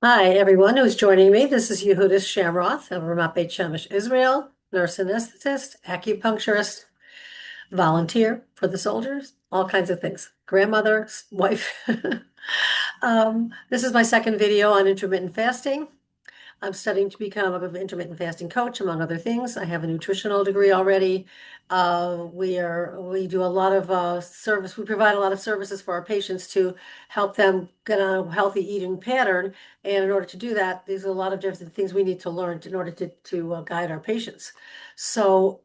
Hi, everyone who's joining me. This is Yehudis Shamroth of Ramat Beit Shemesh, Israel, nurse anesthetist, acupuncturist, volunteer for the soldiers, all kinds of things. Grandmother, wife. This is my second video on intermittent fasting. I'm studying to become an intermittent fasting coach, among other things. I have a nutritional degree already. We do a lot of service. We provide a lot of services for our patients to help them get on a healthy eating pattern. And in order to do that, there's a lot of different things we need to learn in order to guide our patients. So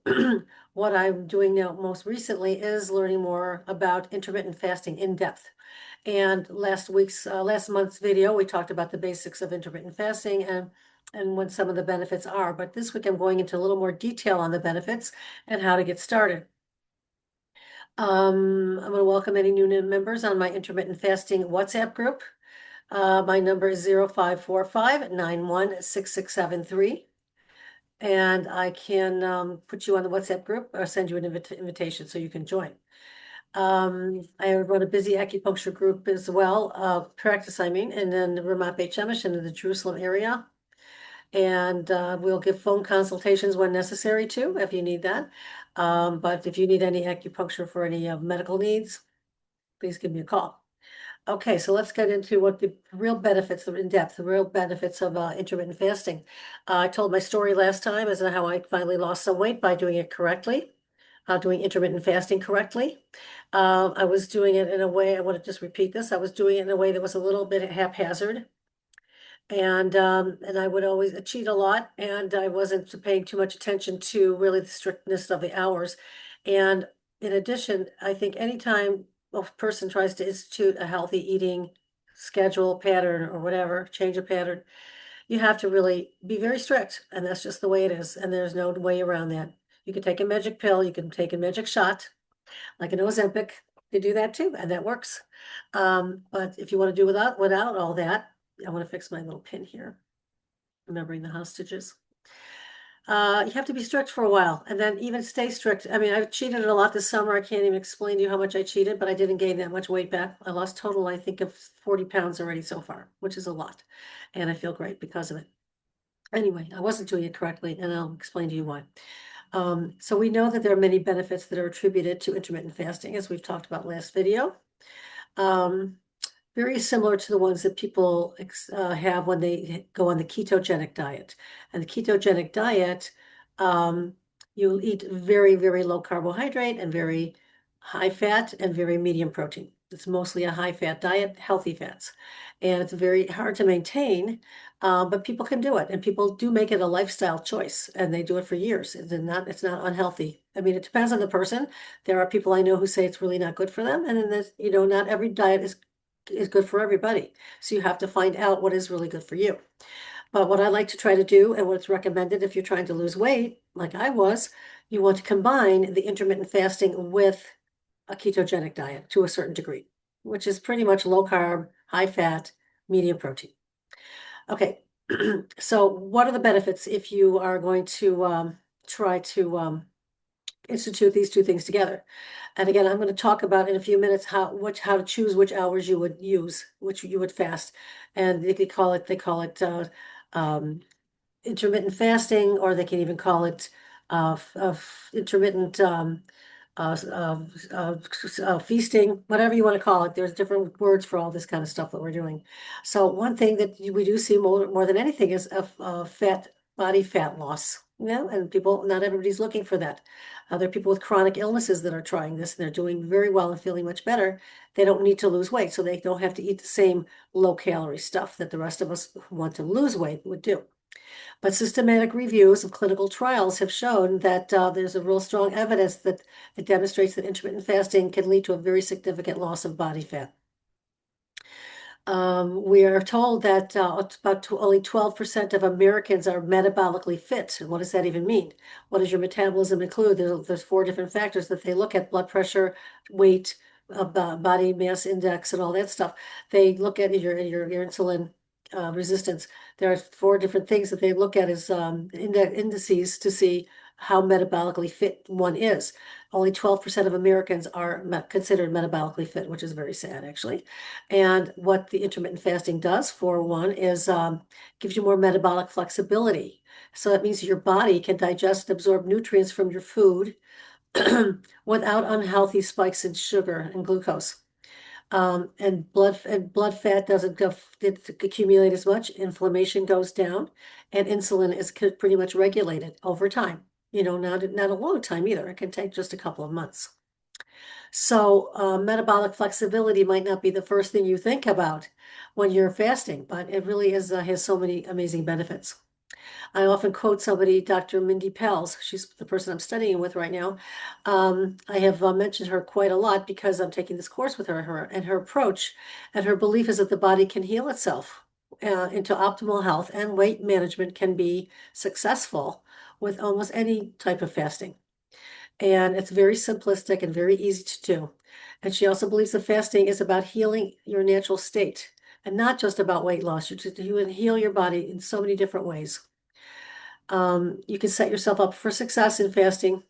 what I'm doing now most recently is learning more about intermittent fasting in depth. And last month's video, we talked about the basics of intermittent fasting and what some of the benefits are. But this week, I'm going into a little more detail on the benefits and how to get started. I'm going to welcome any new members on my intermittent fasting WhatsApp group. My number is 0545-916673. And I can put you on the WhatsApp group or send you an invitation so you can join. I run a busy acupuncture group as well, practice, in the Ramat Beit Shemesh and in the Jerusalem area. And we'll give phone consultations when necessary too, if you need that. But if you need any acupuncture for any medical needs, please give me a call. Okay, so let's get into what the real benefits, in depth, the real benefits of intermittent fasting. I told my story last time as to how I finally lost some weight by doing it correctly, doing intermittent fasting correctly. I was doing it in a way, I want to just repeat this, I was doing it in a way that was a little bit haphazard. And I would always cheat a lot, and I wasn't paying too much attention to really the strictness of the hours. And in addition, I think anytime a person tries to institute a healthy eating schedule, pattern, or whatever, change a pattern, you have to really be very strict, and that's just the way it is. And there's no way around that. You can take a magic pill, you can take a magic shot, like an Ozempic. You do that too, and that works. But if you want to do without all that, I want to fix my little pin here, remembering the hostages. You have to be strict for a while and then even stay strict. I mean, I've cheated a lot this summer. I can't even explain to you how much I cheated, but I didn't gain that much weight back. I lost total, I think, of 40 pounds already so far, which is a lot. And I feel great because of it. Anyway, I wasn't doing it correctly, and I'll explain to you why. So we know that there are many benefits that are attributed to intermittent fasting, as we've talked about last video. Very similar to the ones that people have when they go on the ketogenic diet. And the ketogenic diet, you eat very, very low carbohydrate and very high fat and very medium protein. It's mostly a high fat diet, healthy fats. And it's very hard to maintain, but people can do it. And people do make it a lifestyle choice, and they do it for years. It's not unhealthy. I mean, it depends on the person. There are people I know who say it's really not good for them. And then there's, not every diet is good for everybody. So you have to find out what is really good for you. But what I like to try to do, and what's recommended if you're trying to lose weight, like I was, you want to combine the intermittent fasting with a ketogenic diet to a certain degree, which is pretty much low carb, high fat, medium protein. Okay, so what are the benefits if you are going to try to institute these two things together? And again, I'm going to talk about in a few minutes how to choose which hours you would use, which you would fast. And they call it intermittent fasting, or they can even call it intermittent feasting, whatever you want to call it. There's different words for all this kind of stuff that we're doing. So one thing that we do see more than anything is body fat loss. And not everybody's looking for that. There are people with chronic illnesses that are trying this, and they're doing very well and feeling much better. They don't need to lose weight, so they don't have to eat the same low-calorie stuff that the rest of us who want to lose weight would do. But systematic reviews of clinical trials have shown that there's a real strong evidence that it demonstrates that intermittent fasting can lead to a very significant loss of body fat. We are told that only 12% of Americans are metabolically fit. And what does that even mean? What does your metabolism include? There's 4 different factors that they look at: blood pressure, weight, body mass index, and all that stuff. They look at your insulin resistance. There are 4 different things that they look at as indices to see how metabolically fit one is. Only 12% of Americans are considered metabolically fit, which is very sad, actually. And what the intermittent fasting does, for one, is gives you more metabolic flexibility. So that means your body can digest and absorb nutrients from your food without unhealthy spikes in sugar and glucose. And blood fat doesn't accumulate as much. Inflammation goes down, and insulin is pretty much regulated over time. Not a long time either. It can take just a couple of months. So metabolic flexibility might not be the first thing you think about when you're fasting, but it really has so many amazing benefits. I often quote somebody, Dr. Mindy Pels. She's the person I'm studying with right now. I have mentioned her quite a lot because I'm taking this course with her, and her approach and her belief is that the body can heal itself into optimal health, and weight management can be successful with almost any type of fasting. And it's very simplistic and very easy to do. And she also believes that fasting is about healing your natural state and not just about weight loss. You can heal your body in so many different ways. You can set yourself up for success in fasting.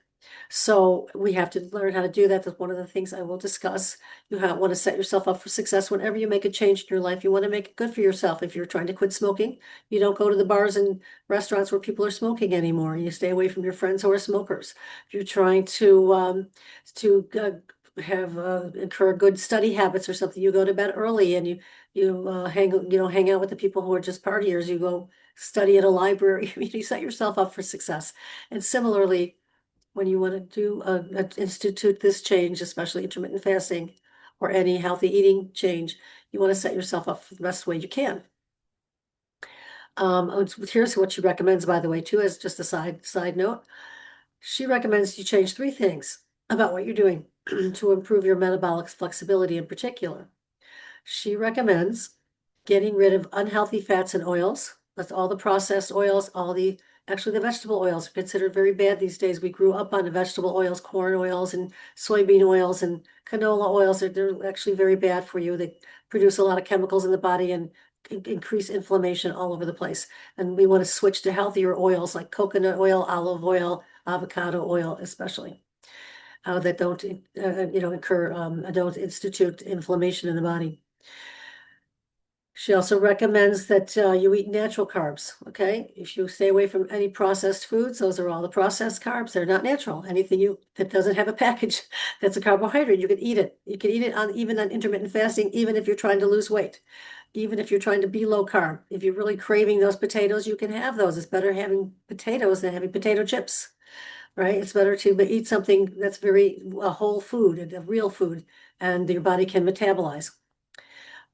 So we have to learn how to do that. That's one of the things I will discuss. Want to set yourself up for success whenever you make a change in your life. You want to make it good for yourself. If you're trying to quit smoking, you don't go to the bars and restaurants where people are smoking anymore. You stay away from your friends who are smokers. If you're trying to have incur good study habits or something, you go to bed early and you hang out with the people who are just partiers. You go study at a library. You set yourself up for success. And similarly, when you want to institute this change, especially intermittent fasting or any healthy eating change, you want to set yourself up for the best way you can. Here's what she recommends, by the way, too, as just a side note. She recommends you change 3 things about what you're doing to improve your metabolic flexibility in particular. She recommends getting rid of unhealthy fats and oils. That's all the processed oils, actually the vegetable oils are considered very bad these days. We grew up on the vegetable oils, corn oils and soybean oils and canola oils. They're actually very bad for you. They produce a lot of chemicals in the body and increase inflammation all over the place. And we want to switch to healthier oils like coconut oil, olive oil, avocado oil, especially. That don't institute inflammation in the body. She also recommends that you eat natural carbs, okay? If you stay away from any processed foods, those are all the processed carbs. They're not natural. Anything that doesn't have a package that's a carbohydrate, you can eat it. You can eat it even on intermittent fasting, even if you're trying to lose weight, even if you're trying to be low carb. If you're really craving those potatoes, you can have those. It's better having potatoes than having potato chips, right? It's better to eat something that's a whole food, a real food, and your body can metabolize.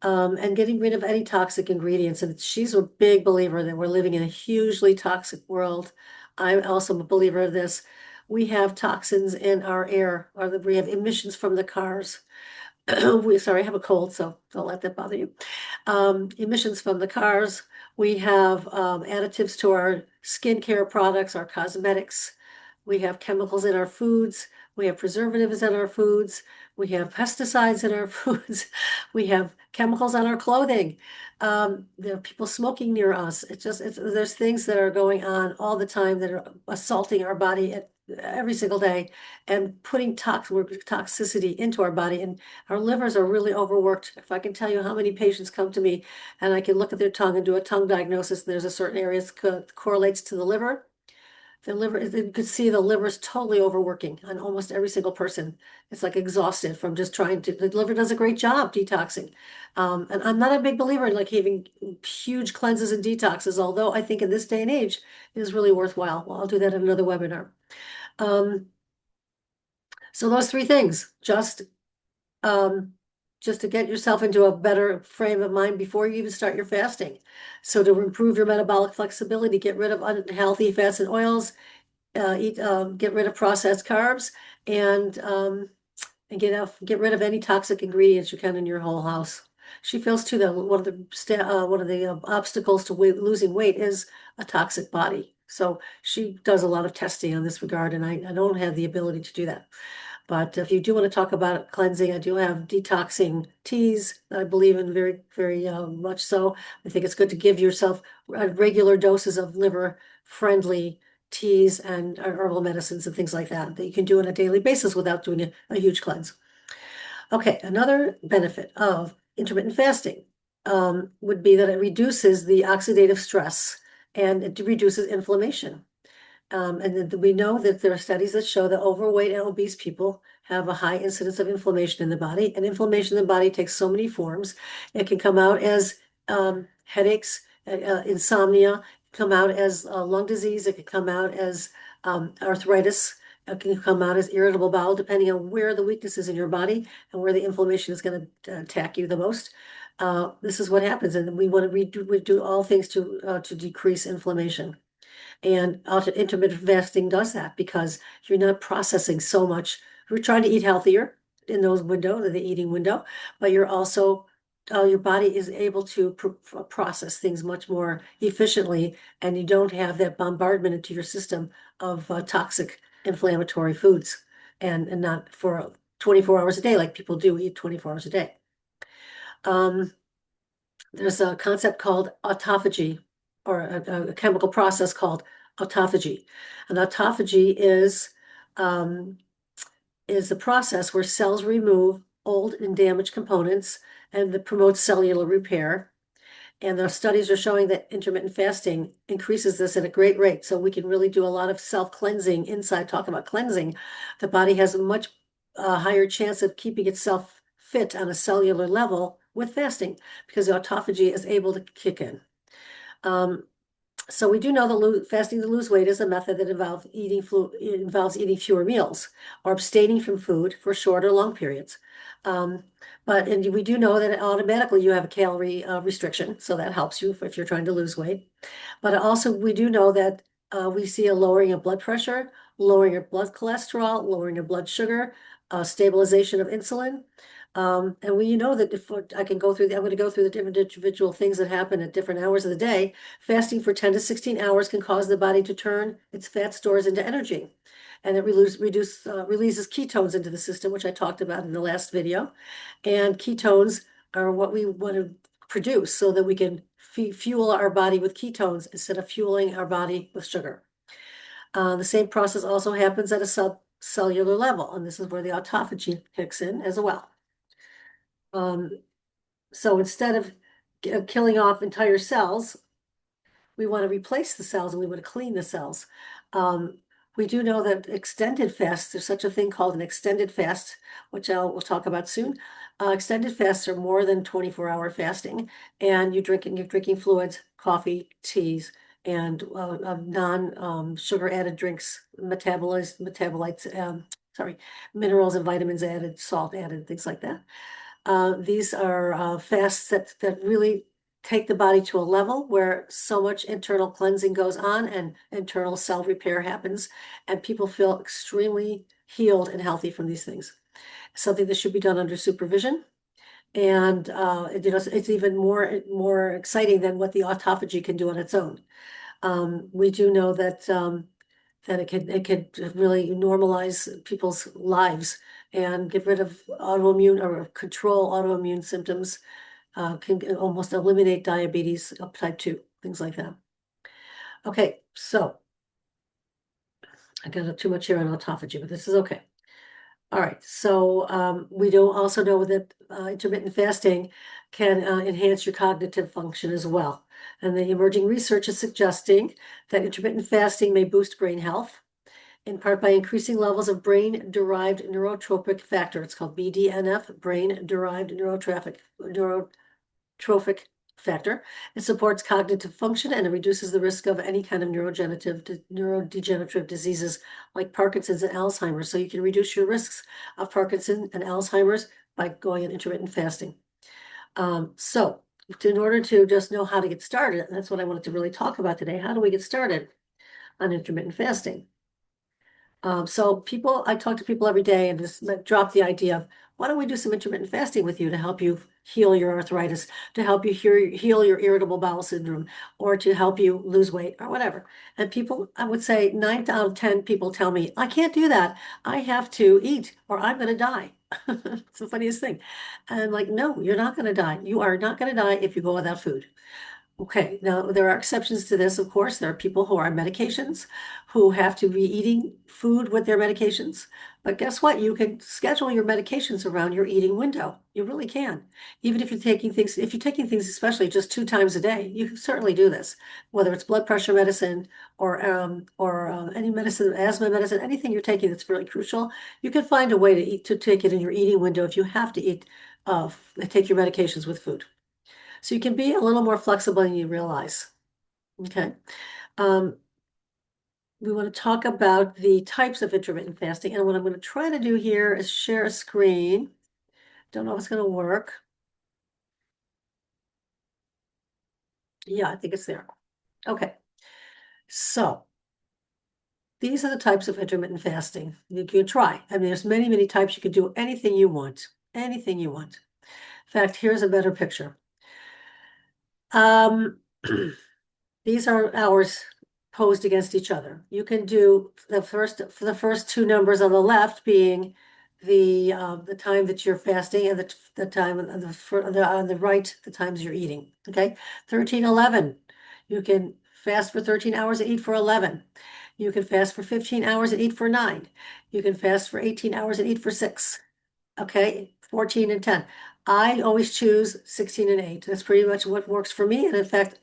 And getting rid of any toxic ingredients. And she's a big believer that we're living in a hugely toxic world. I'm also a believer of this. We have toxins in our air, or we have emissions from the cars. Sorry, I have a cold, so don't let that bother you. Emissions from the cars. We have additives to our skincare products, our cosmetics. We have chemicals in our foods. We have preservatives in our foods. We have pesticides in our foods. We have chemicals on our clothing. There are people smoking near us. There's things that are going on all the time that are assaulting our body every single day and putting toxicity into our body. And our livers are really overworked. If I can tell you how many patients come to me and I can look at their tongue and do a tongue diagnosis, and there's a certain area that correlates to the liver. The liver, you could see the liver's totally overworking on almost every single person. It's like exhausted from just the liver does a great job detoxing. And I'm not a big believer in like having huge cleanses and detoxes, although I think in this day and age, it is really worthwhile. Well, I'll do that in another webinar. So those 3 things, just to get yourself into a better frame of mind before you even start your fasting. So to improve your metabolic flexibility, get rid of unhealthy fats and oils, get rid of processed carbs, and get rid of any toxic ingredients you can in your whole house. She feels too that one of the obstacles to losing weight is a toxic body. So she does a lot of testing in this regard, and I don't have the ability to do that. But if you do want to talk about cleansing, I do have detoxing teas that I believe in very, very much so. I think it's good to give yourself regular doses of liver-friendly teas and herbal medicines and things like that that you can do on a daily basis without doing a huge cleanse. Okay, another benefit of intermittent fasting would be that it reduces the oxidative stress and it reduces inflammation. And we know that there are studies that show that overweight and obese people have a high incidence of inflammation in the body. And inflammation in the body takes so many forms. It can come out as headaches, insomnia, come out as lung disease. It can come out as arthritis. It can come out as irritable bowel, depending on where the weakness is in your body and where the inflammation is going to attack you the most. This is what happens, and we want to we do all things to decrease inflammation. And intermittent fasting does that because you're not processing so much. You're trying to eat healthier in those window, the eating window, but you're also your body is able to process things much more efficiently, and you don't have that bombardment into your system of toxic inflammatory foods, and not for 24 hours a day like people do eat 24 hours a day. Um, there's a concept called autophagy, or a chemical process called autophagy. And autophagy is a process where cells remove old and damaged components and that promotes cellular repair. And the studies are showing that intermittent fasting increases this at a great rate. So we can really do a lot of self-cleansing inside. Talk about cleansing. The body has a much higher chance of keeping itself fit on a cellular level with fasting because the autophagy is able to kick in. So we do know that fasting to lose weight is a method that involves eating fewer meals or abstaining from food for short or long periods. And we do know that automatically you have a calorie restriction, so that helps you if you're trying to lose weight. But also we do know that we see a lowering of blood pressure, lowering of blood cholesterol, lowering of blood sugar, stabilization of insulin. And we know that if I can go through, I'm going to go through the different individual things that happen at different hours of the day. Fasting for 10 to 16 hours can cause the body to turn its fat stores into energy. And it releases ketones into the system, which I talked about in the last video. And ketones are what we want to produce so that we can fuel our body with ketones instead of fueling our body with sugar. The same process also happens at a subcellular level, and this is where the autophagy kicks in as well. So instead of killing off entire cells, we want to replace the cells and we want to clean the cells. We do know that extended fasts, there's such a thing called an extended fast, which we'll talk about soon. Extended fasts are more than 24-hour fasting, and you're drinking fluids, coffee, teas, and non-sugar added drinks, minerals and vitamins added, salt added, things like that. These are fasts that really take the body to a level where so much internal cleansing goes on and internal cell repair happens, and people feel extremely healed and healthy from these things. Something that should be done under supervision. And it's even more exciting than what the autophagy can do on its own. We do know that it can really normalize people's lives and get rid of autoimmune or control autoimmune symptoms, can almost eliminate diabetes of type 2, things like that. Okay, so I got too much here on autophagy, but this is okay. All right, so we do also know that intermittent fasting can enhance your cognitive function as well. And the emerging research is suggesting that intermittent fasting may boost brain health, in part by increasing levels of brain-derived neurotrophic factor. It's called BDNF, brain-derived neurotrophic factor. It supports cognitive function and it reduces the risk of any kind of neurodegenerative diseases like Parkinson's and Alzheimer's. So you can reduce your risks of Parkinson's and Alzheimer's by going on intermittent fasting. So in order to just know how to get started, and that's what I wanted to really talk about today, how do we get started on intermittent fasting? So I talk to people every day and just drop the idea of, why don't we do some intermittent fasting with you to help you heal your arthritis, to help you heal your irritable bowel syndrome, or to help you lose weight or whatever. And people, I would say 9 out of 10 people tell me, I can't do that. I have to eat or I'm going to die. It's the funniest thing. And I'm like, no, you're not going to die. You are not going to die if you go without food. Okay, now there are exceptions to this, of course. There are people who are on medications who have to be eating food with their medications. But guess what? You can schedule your medications around your eating window. You really can. Even if you're taking things, if you're taking things especially just 2 times a day, you can certainly do this. Whether it's blood pressure medicine or any medicine, asthma medicine, anything you're taking that's really crucial, you can find a way to eat to take it in your eating window if you have to eat take your medications with food. So you can be a little more flexible than you realize. Okay. Um, we want to talk about the types of intermittent fasting. And what I'm going to try to do here is share a screen. Don't know if it's going to work. Yeah, I think it's there. Okay. So these are the types of intermittent fasting you can try. I mean, there's many, many types. You can do anything you want, anything you want. In fact, here's a better picture. Um, These are hours posed against each other. You can do for the first two numbers on the left being the time that you're fasting and the time on the right, the times you're eating. Okay, 13:11. You can fast for 13 hours and eat for 11. You can fast for 15 hours and eat for 9. You can fast for 18 hours and eat for 6. Okay, 14 and 10. I always choose 16 and 8. That's pretty much what works for me. And in fact,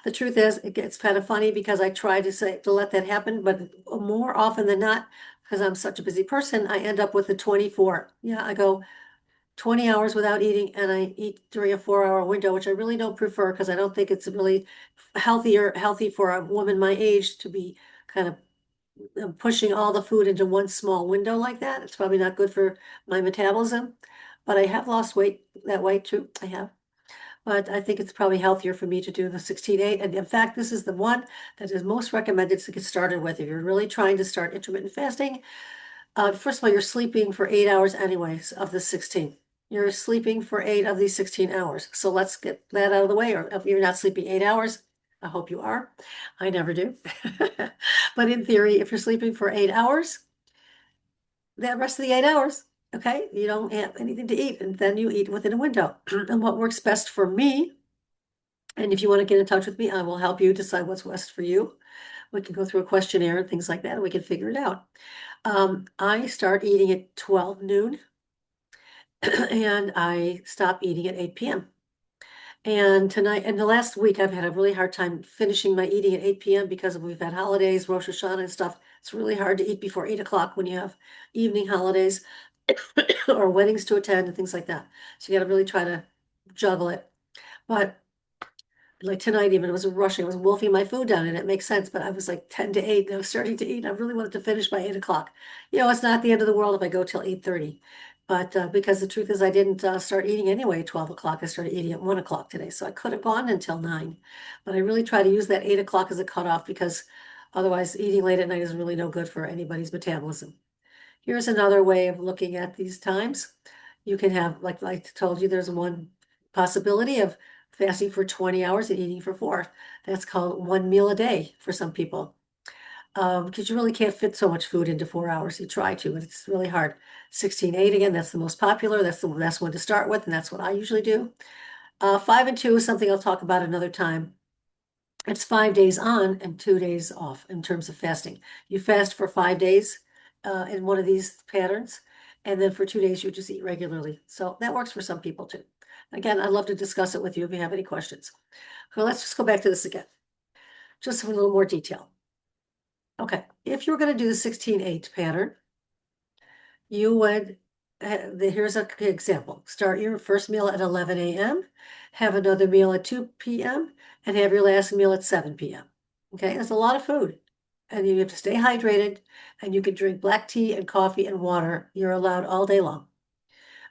the truth is, it gets kind of funny because I try to say to let that happen, but more often than not, because I'm such a busy person, I end up with the 24. Yeah, I go 20 hours without eating and I eat during a 4 hour window, which I really don't prefer because I don't think it's really healthy for a woman my age to be kind of pushing all the food into one small window like that. It's probably not good for my metabolism, but I have lost weight that way too. I have. But I think it's probably healthier for me to do the 16:8. And in fact, this is the one that is most recommended to get started with. If you're really trying to start intermittent fasting, first of all, you're sleeping for 8 hours anyways of the 16. You're sleeping for 8 of these 16 hours. So let's get that out of the way. Or if you're not sleeping 8 hours, I hope you are. I never do. But in theory, if you're sleeping for 8 hours, that rest of the 8 hours, okay, you don't have anything to eat, and then you eat within a window. And what works best for me, and if you want to get in touch with me, I will help you decide what's best for you. We can go through a questionnaire and things like that, and we can figure it out. I start eating at 12 noon and I stop eating at 8 p.m. And tonight, and the last week, I've had a really hard time finishing my eating at 8 p.m. because we've had holidays, Rosh Hashanah and stuff. It's really hard to eat before 8 o'clock when you have evening holidays or weddings to attend and things like that. So you got to really try to juggle it. But like tonight, even it was rushing, I was wolfing my food down, and it makes sense. But I was like 10 to 8, and I was starting to eat. I really wanted to finish by 8 o'clock. It's not the end of the world if I go till 8:30. But because the truth is, I didn't start eating anyway at 12 o'clock. I started eating at 1 o'clock today. So I could have gone until 9. But I really try to use that 8 o'clock as a cutoff because otherwise, eating late at night is really no good for anybody's metabolism. Here's another way of looking at these times. You can have, like I told you, there's one possibility of fasting for 20 hours and eating for 4. That's called one meal a day for some people. Because you really can't fit so much food into 4 hours. You try to, but it's really hard. 16:8 again, that's the most popular. That's the best one to start with, and that's what I usually do. 5 and 2 is something I'll talk about another time. It's 5 days on and 2 days off in terms of fasting. You fast for 5 days in one of these patterns, and then for 2 days you just eat regularly. So that works for some people too. Again, I'd love to discuss it with you if you have any questions. So let's just go back to this again, just for a little more detail. Okay, if you're going to do the 16:8 pattern, you would, here's an example. Start your first meal at 11 a.m., have another meal at 2 p.m., and have your last meal at 7 p.m. Okay, that's a lot of food. And you have to stay hydrated, and you can drink black tea and coffee and water. You're allowed all day long.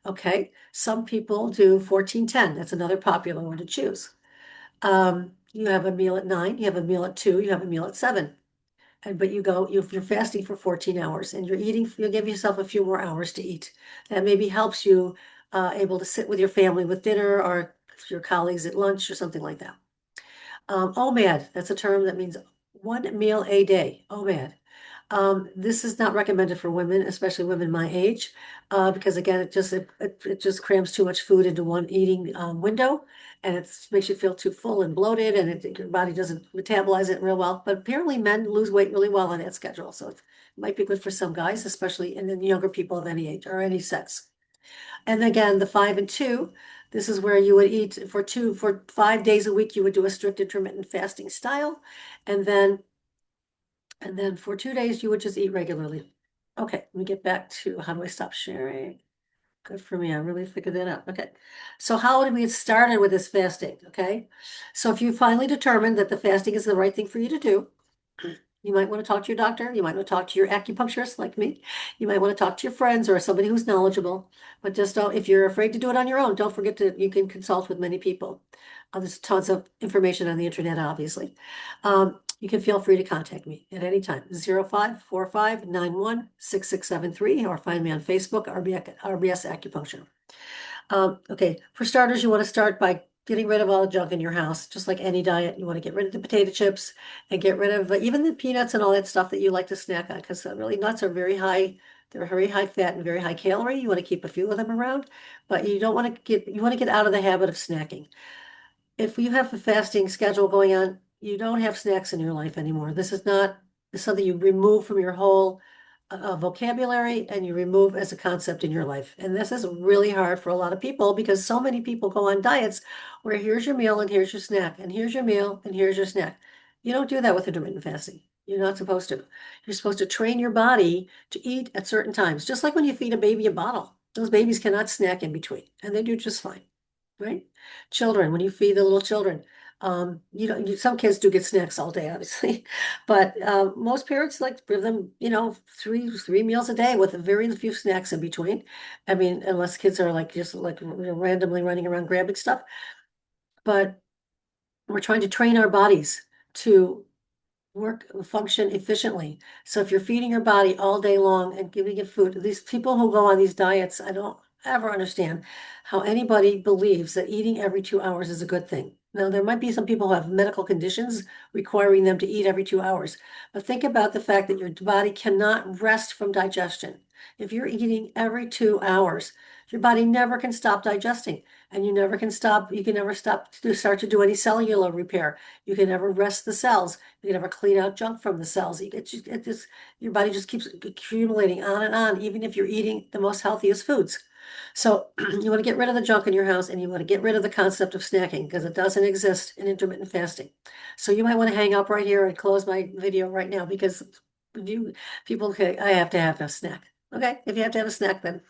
Okay, some people do 14:10. That's another popular one to choose. You have a meal at 9, you have a meal at 2, you have a meal at 7. But you're fasting for 14 hours and you'll give yourself a few more hours to eat. That maybe helps you able to sit with your family with dinner or your colleagues at lunch or something like that. OMAD, that's a term that means one meal a day, OMAD. This is not recommended for women, especially women my age, because again, it just crams too much food into one eating window, and it makes you feel too full and bloated, and your body doesn't metabolize it real well. But apparently, men lose weight really well on that schedule, so it might be good for some guys, especially in the younger people of any age or any sex. And again, the 5 and 2, this is where you would eat for 5 days a week. You would do a strict intermittent fasting style, and then for 2 days, you would just eat regularly. Okay, let me get back to how do I stop sharing? Good for me. I really figured that out. Okay. So how did we get started with this fasting? Okay. So if you finally determined that the fasting is the right thing for you to do, you might want to talk to your doctor. You might want to talk to your acupuncturist like me. You might want to talk to your friends or somebody who's knowledgeable. But just don't, if you're afraid to do it on your own, don't forget you can consult with many people. There's tons of information on the internet, obviously. You can feel free to contact me at any time, 0545916673, or find me on Facebook, RBS Acupuncture. Okay, for starters, you want to start by getting rid of all the junk in your house, just like any diet. You want to get rid of the potato chips and get rid of even the peanuts and all that stuff that you like to snack on, because really nuts are very high. They're very high fat and very high calorie. You want to keep a few of them around, but you don't want to you want to get out of the habit of snacking. If you have a fasting schedule going on, you don't have snacks in your life anymore. This is something you remove from your whole vocabulary and you remove as a concept in your life. And this is really hard for a lot of people because so many people go on diets where here's your meal and here's your snack, and here's your meal and here's your snack. You don't do that with intermittent fasting. You're not supposed to. You're supposed to train your body to eat at certain times, just like when you feed a baby a bottle. Those babies cannot snack in between, and they do just fine, right? Children, when you feed the little children, some kids do get snacks all day, obviously, but most parents like to give them, three meals a day with very few snacks in between. I mean, unless kids are like just like randomly running around grabbing stuff. But we're trying to train our bodies to function efficiently. So if you're feeding your body all day long and giving it food, these people who go on these diets, I don't ever understand how anybody believes that eating every 2 hours is a good thing. Now, there might be some people who have medical conditions requiring them to eat every 2 hours, but think about the fact that your body cannot rest from digestion. If you're eating every 2 hours, your body never can stop digesting, and you can never stop to start to do any cellular repair. You can never rest the cells. You can never clean out junk from the cells. Your body just keeps accumulating on and on, even if you're eating the most healthiest foods. So you want to get rid of the junk in your house, and you want to get rid of the concept of snacking because it doesn't exist in intermittent fasting. So you might want to hang up right here and close my video right now because I have to have a snack. Okay, if you have to have a snack, then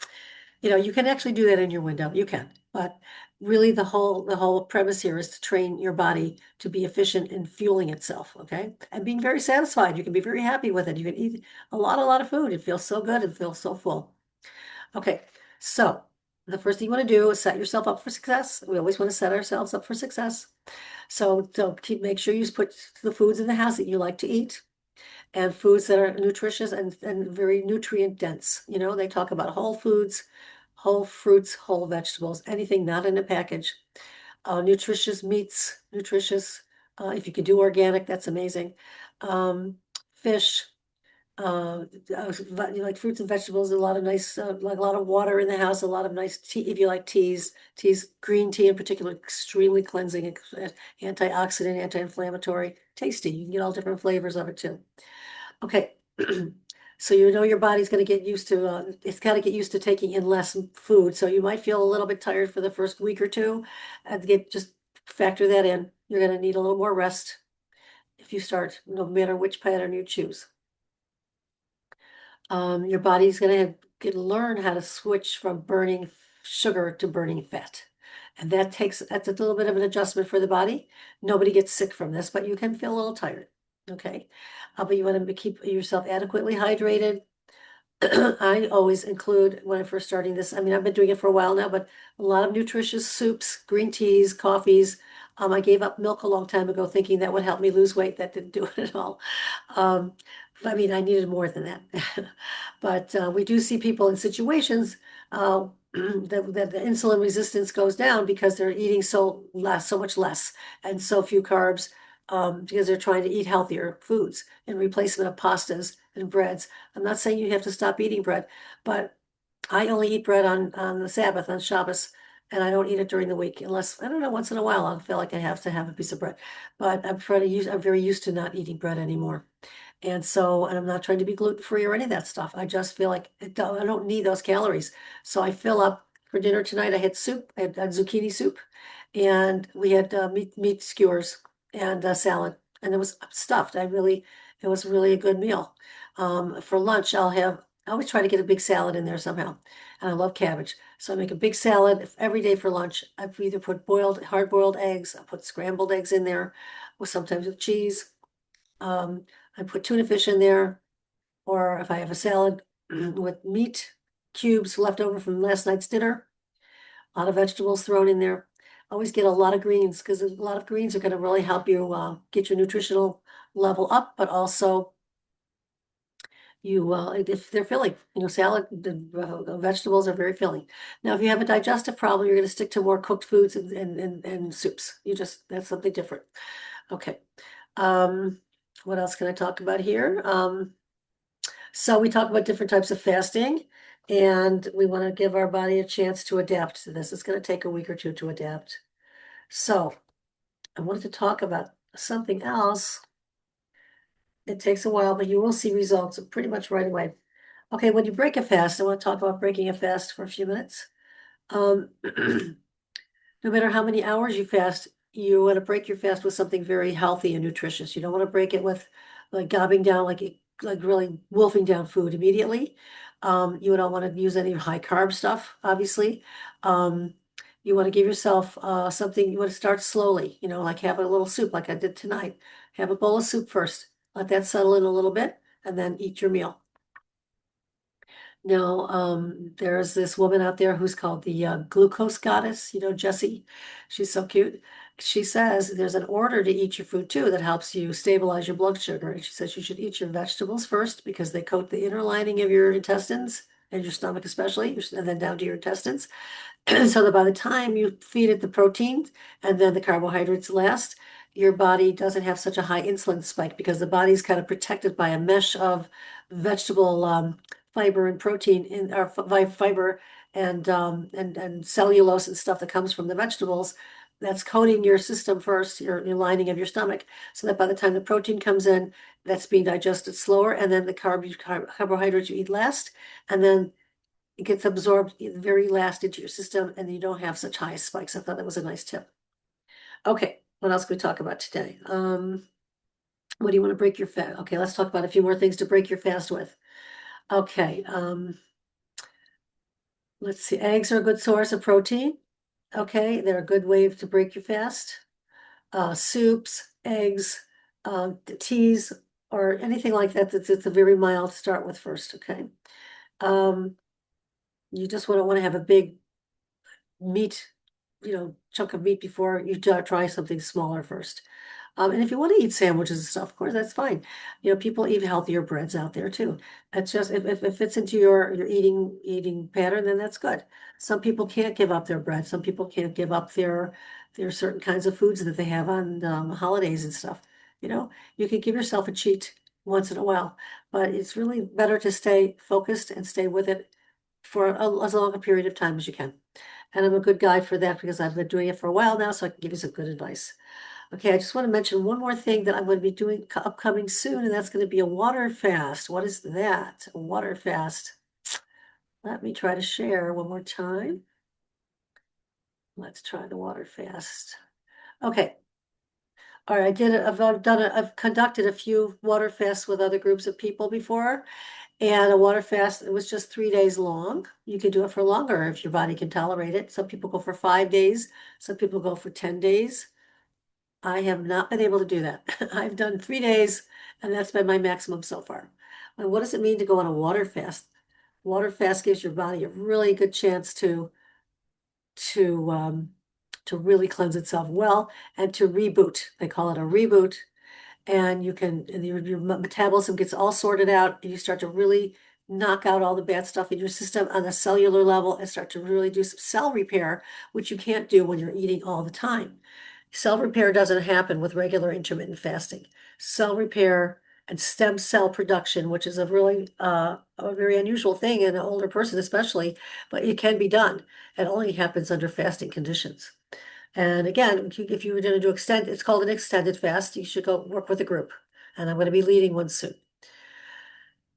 you can actually do that in your window. You can, but really the whole premise here is to train your body to be efficient in fueling itself, okay? And being very satisfied. You can be very happy with it. You can eat a lot of food. It feels so good. It feels so full. Okay, so the first thing you want to do is set yourself up for success. We always want to set ourselves up for success. So make sure you put the foods in the house that you like to eat and foods that are nutritious and very nutrient dense. They talk about whole foods, whole fruits, whole vegetables, anything not in a package. Nutritious meats, if you can do organic, that's amazing. Fish, like fruits and vegetables, a lot of nice, like a lot of water in the house, a lot of nice tea. If you like teas, green tea in particular, extremely cleansing, antioxidant, anti-inflammatory, tasty. You can get all different flavors of it too. Okay. So your body's going to get used to, it's got to get used to taking in less food. So you might feel a little bit tired for the first week or two. And just factor that in. You're going to need a little more rest if you start, no matter which pattern you choose. Your body's going to learn how to switch from burning sugar to burning fat. And that's a little bit of an adjustment for the body. Nobody gets sick from this, but you can feel a little tired. Okay. But you want to keep yourself adequately hydrated. I always include, when I'm first starting this, I mean, I've been doing it for a while now, but a lot of nutritious soups, green teas, coffees. I gave up milk a long time ago thinking that would help me lose weight. That didn't do it at all. Um, I mean, I needed more than that. But we do see people in situations that the insulin resistance goes down because they're eating so much less and so few carbs, because they're trying to eat healthier foods in replacement of pastas and breads. I'm not saying you have to stop eating bread, but I only eat bread on the Sabbath, on Shabbos, and I don't eat it during the week unless, I don't know, once in a while I'll feel like I have to have a piece of bread. But I'm very used to not eating bread anymore. And so, and I'm not trying to be gluten-free or any of that stuff. I just feel like I don't need those calories. So I fill up for dinner tonight. I had soup, I had zucchini soup, and we had meat skewers and salad, and it was stuffed. It was really a good meal. For lunch, I always try to get a big salad in there somehow, and I love cabbage. So I make a big salad every day for lunch. I've either put hard-boiled eggs, I put scrambled eggs in there, or sometimes with cheese. Um, I put tuna fish in there, or if I have a salad with meat cubes left over from last night's dinner, a lot of vegetables thrown in there. Always get a lot of greens because a lot of greens are going to really help you get your nutritional level up, but also if they're filling, the vegetables are very filling. Now, if you have a digestive problem, you're going to stick to more cooked foods and soups. That's something different. Okay. Um, what else can I talk about here? So we talk about different types of fasting, and we want to give our body a chance to adapt to this. It's going to take a week or two to adapt. So I wanted to talk about something else. It takes a while, but you will see results pretty much right away. Okay, when you break a fast, I want to talk about breaking a fast for a few minutes. Um, no matter how many hours you fast, you want to break your fast with something very healthy and nutritious. You don't want to break it with like gobbing down, like really wolfing down food immediately. You don't want to use any high carb stuff, obviously. Um, you want to give yourself something, you want to start slowly, like have a little soup like I did tonight. Have a bowl of soup first. Let that settle in a little bit and then eat your meal. Now, there's this woman out there who's called the glucose goddess, Jessie. She's so cute. She says there's an order to eat your food too that helps you stabilize your blood sugar. And she says you should eat your vegetables first because they coat the inner lining of your intestines and your stomach especially, and then down to your intestines. So that by the time you feed it the protein and then the carbohydrates last, your body doesn't have such a high insulin spike because the body's kind of protected by a mesh of vegetable fiber and protein in our fiber and cellulose and stuff that comes from the vegetables. That's coating your system first, your lining of your stomach, so that by the time the protein comes in, that's being digested slower, and then the carbohydrates you eat last, and then it gets absorbed very last into your system and you don't have such high spikes. I thought that was a nice tip. Okay, what else can we talk about today? What do you want to break your fast? Okay, let's talk about a few more things to break your fast with. Okay, let's see. Eggs are a good source of protein. Okay, they're a good way to break your fast. Soups, eggs, teas, or anything like that. It's a very mild to start with first. Okay. Um, you just want to have a big meat, chunk of meat before you try something smaller first. And if you want to eat sandwiches and stuff, of course, that's fine. People eat healthier breads out there too. It's just if it fits into your eating pattern, then that's good. Some people can't give up their bread. Some people can't give up their certain kinds of foods that they have on holidays and stuff. You can give yourself a cheat once in a while, but it's really better to stay focused and stay with it for as long a period of time as you can. And I'm a good guy for that because I've been doing it for a while now, so I can give you some good advice. Okay, I just want to mention one more thing that I'm going to be doing upcoming soon, and that's going to be a water fast. What is that? A water fast. Let me try to share one more time. Let's try the water fast. Okay. All right, I've conducted a few water fasts with other groups of people before, and a water fast, it was just 3 days long. You could do it for longer if your body can tolerate it. Some people go for 5 days, some people go for 10 days. I have not been able to do that. I've done 3 days, and that's been my maximum so far. And what does it mean to go on a water fast? Water fast gives your body a really good chance to um, to really cleanse itself well and to reboot. They call it a reboot, and your metabolism gets all sorted out, and you start to really knock out all the bad stuff in your system on a cellular level and start to really do some cell repair, which you can't do when you're eating all the time. Cell repair doesn't happen with regular intermittent fasting. Cell repair and stem cell production, which is a really a very unusual thing in an older person especially, but it can be done. It only happens under fasting conditions. And again, if you were going to do it's called an extended fast, you should go work with a group. And I'm going to be leading one soon.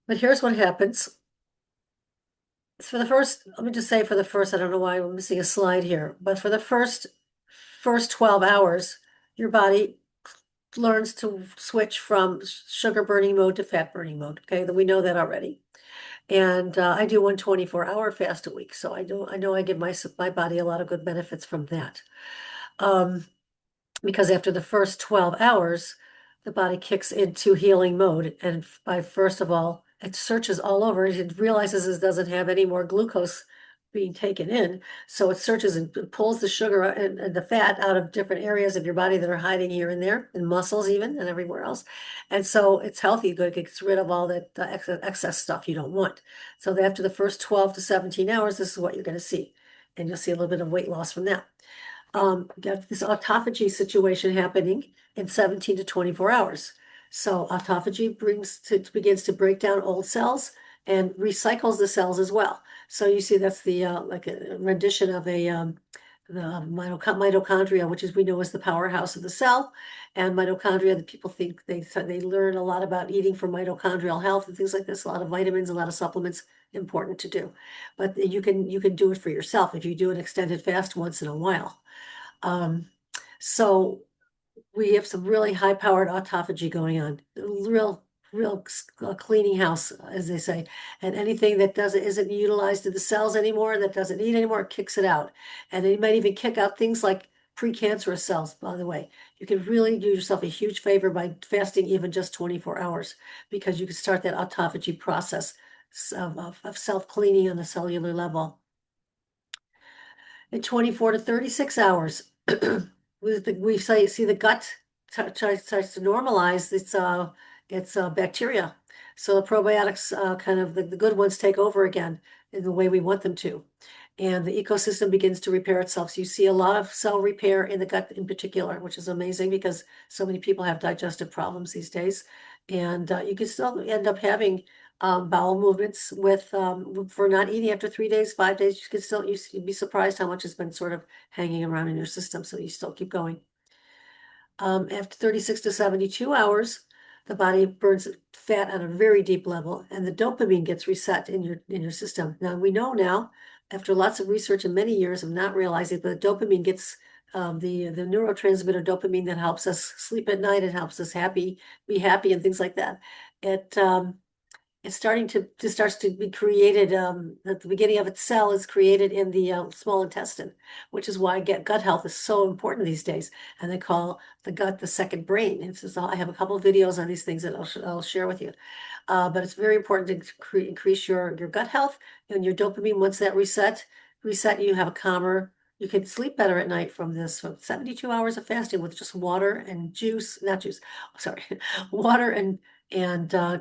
But here's what happens. For the first, let me just say for the first, I don't know why I'm missing a slide here, but for the first 12 hours, your body learns to switch from sugar burning mode to fat burning mode. Okay, we know that already. And I do one 24-hour fast a week, so I know I give my body a lot of good benefits from that. Because after the first 12 hours, the body kicks into healing mode, and by first of all, it searches all over. It realizes it doesn't have any more glucose being taken in, so it searches and pulls the sugar and the fat out of different areas of your body that are hiding here and there, in muscles even, and everywhere else. And so it's healthy, good, it gets rid of all that excess stuff you don't want. So after the first 12 to 17 hours, this is what you're going to see, and you'll see a little bit of weight loss from that. Got this autophagy situation happening in 17 to 24 hours. So autophagy begins to break down old cells and recycles the cells as well. So you see that's the like a rendition of the mitochondria, which is we know is the powerhouse of the cell. And mitochondria, that people think they learn a lot about eating for mitochondrial health and things like this. A lot of vitamins, a lot of supplements, important to do. But you can do it for yourself if you do an extended fast once in a while. Um, so we have some really high-powered autophagy going on, real cleaning house, as they say. And anything that isn't utilized in the cells anymore, that doesn't need anymore, it kicks it out. And it might even kick out things like precancerous cells, by the way. You can really do yourself a huge favor by fasting even just 24 hours, because you can start that autophagy process of self-cleaning on the cellular level. In 24 to 36 hours, we see the gut starts to normalize its bacteria. So the probiotics, kind of the good ones, take over again in the way we want them to. And the ecosystem begins to repair itself. So you see a lot of cell repair in the gut in particular, which is amazing because so many people have digestive problems these days. And you can still end up having bowel movements for not eating after 3 days, 5 days. You can still, you'd be surprised how much has been sort of hanging around in your system. So you still keep going. After 36 to 72 hours, the body burns fat on a very deep level, and the dopamine gets reset in your system. Now we know now, after lots of research and many years of not realizing, that the dopamine gets the neurotransmitter dopamine that helps us sleep at night, it helps us be happy, and things like that. It's starting to starts to be created. At the beginning of its cell is created in the small intestine, which is why gut health is so important these days. And they call the gut the second brain. And so I have a couple of videos on these things that I'll share with you. But it's very important to increase your gut health and your dopamine. Once that reset, you have a calmer. You can sleep better at night from this. From 72 hours of fasting with just water and juice, not juice, sorry, water and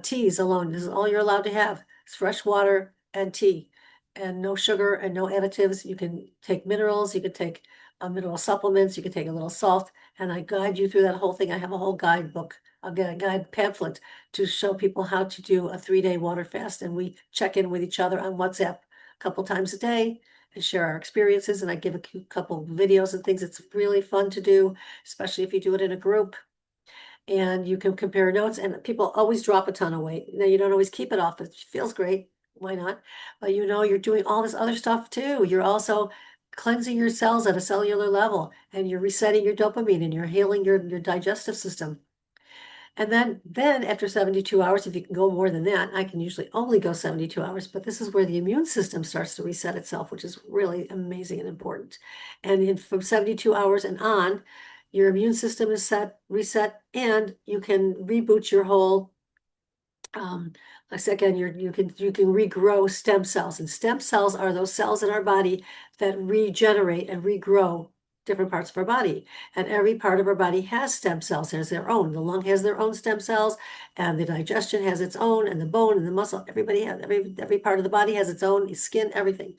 teas alone. This is all you're allowed to have. It's fresh water and tea, and no sugar and no additives. You can take minerals, you can take mineral supplements, you can take a little salt, and I guide you through that whole thing. I have a whole guidebook, a guide pamphlet to show people how to do a 3-day water fast, and we check in with each other on WhatsApp a couple times a day and share our experiences, and I give a couple videos and things. It's really fun to do, especially if you do it in a group. And you can compare notes, and people always drop a ton of weight. Now, you don't always keep it off, but it feels great. Why not? But you're doing all this other stuff too. You're also cleansing your cells at a cellular level, and you're resetting your dopamine, and you're healing your digestive system. And then after 72 hours, if you can go more than that, I can usually only go 72 hours, but this is where the immune system starts to reset itself, which is really amazing and important. And from 72 hours and on, your immune system is reset, and you can reboot your whole, like again, you can regrow stem cells. And stem cells are those cells in our body that regenerate and regrow different parts of our body. And every part of our body has stem cells, has their own. The lung has their own stem cells, and the digestion has its own, and the bone and the muscle, everybody has, every part of the body has its own, skin, everything.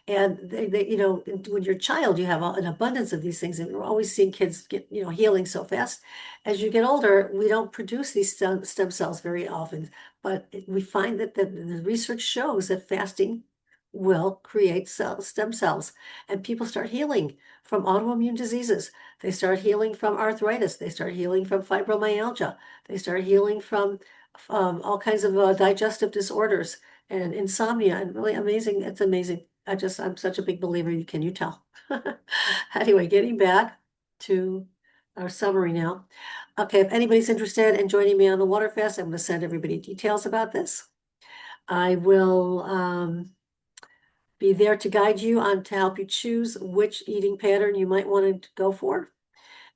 And you know, when you're a child, you have an abundance of these things. And we're always seeing kids get, you know, healing so fast. As you get older, we don't produce these stem cells very often, but we find that the research shows that fasting will create stem cells, and people start healing from autoimmune diseases. They start healing from arthritis. They start healing from fibromyalgia. They start healing from all kinds of digestive disorders and insomnia, and really amazing. It's amazing. I'm such a big believer. Can you tell? Anyway, getting back to our summary now. Okay, if anybody's interested in joining me on the water fast, I'm going to send everybody details about this. I will be there to guide you on to help you choose which eating pattern you might want to go for.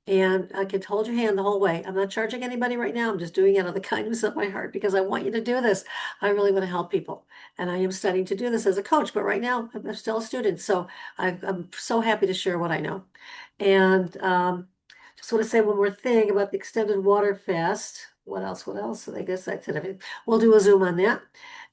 And I can hold your hand the whole way. I'm not charging anybody right now. I'm just doing it out of the kindness of my heart because I want you to do this. I really want to help people. And I am studying to do this as a coach, but right now I'm still a student. So I'm so happy to share what I know. And just want to say one more thing about the extended water fast. What else? What else? I guess I said everything. We'll do a Zoom on that.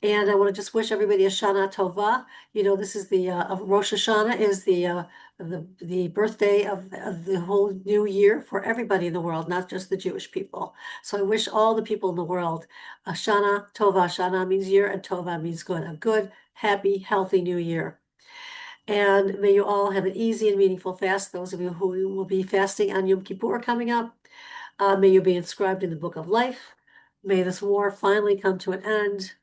And I want to just wish everybody a Shana Tova. You know, this is the Rosh Hashanah is the birthday of the whole new year for everybody in the world, not just the Jewish people. So I wish all the people in the world a Shana Tova. Shana means year, and Tova means good. A good, happy, healthy new year. And may you all have an easy and meaningful fast. Those of you who will be fasting on Yom Kippur coming up, may you be inscribed in the book of life. May this war finally come to an end.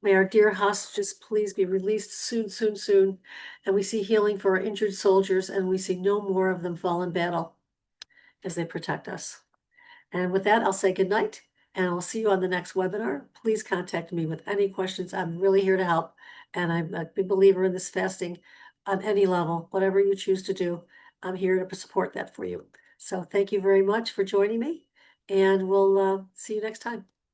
May our dear hostages please be released soon, soon, soon. And we see healing for our injured soldiers, and we see no more of them fall in battle as they protect us. And with that, I'll say good night, and I'll see you on the next webinar. Please contact me with any questions. I'm really here to help. And I'm a big believer in this fasting on any level, whatever you choose to do. I'm here to support that for you. So thank you very much for joining me, and we'll see you next time.